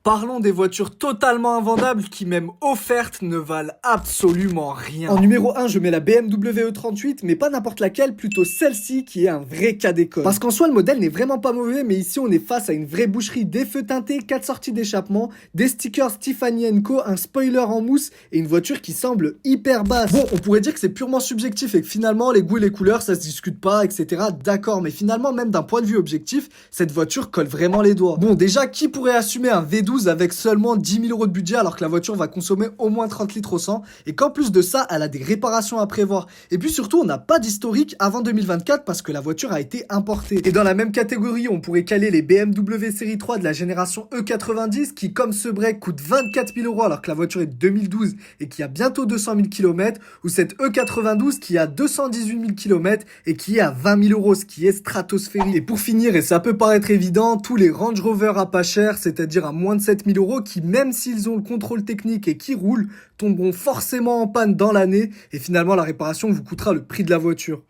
Parlons des voitures totalement invendables qui, même offertes, ne valent absolument rien. En numéro 1, je mets la BMW E38, mais pas n'importe laquelle, plutôt celle-ci qui est un vrai cas d'école. Parce qu'en soi, le modèle n'est vraiment pas mauvais, mais ici on est face à une vraie boucherie, des feux teintés, 4 sorties d'échappement, des stickers Tiffany & Co, un spoiler en mousse et une voiture qui semble hyper basse. Bon, on pourrait dire que c'est purement subjectif et que finalement les goûts et les couleurs ça se discute pas, etc. D'accord, mais finalement même d'un point de vue objectif, cette voiture colle vraiment les doigts. Bon, déjà, qui pourrait assumer un V12 avec seulement 10 000 euros de budget alors que la voiture va consommer au moins 30 litres au 100 et qu'en plus de ça, elle a des réparations à prévoir. Et puis surtout, on n'a pas d'historique avant 2024 parce que la voiture a été importée. Et dans la même catégorie, on pourrait caler les BMW série 3 de la génération E90 qui, comme ce break, coûte 24 000 euros alors que la voiture est de 2012 et qui a bientôt 200 000 km, ou cette E92 qui a 218 000 km et qui est à 20 000 euros, ce qui est stratosphérique. Et pour finir, et ça peut paraître évident, tous les Range Rover à pas cher, c'est-à-dire à moins de 7 000 euros, qui même s'ils ont le contrôle technique et qui roulent, tomberont forcément en panne dans l'année et finalement la réparation vous coûtera le prix de la voiture.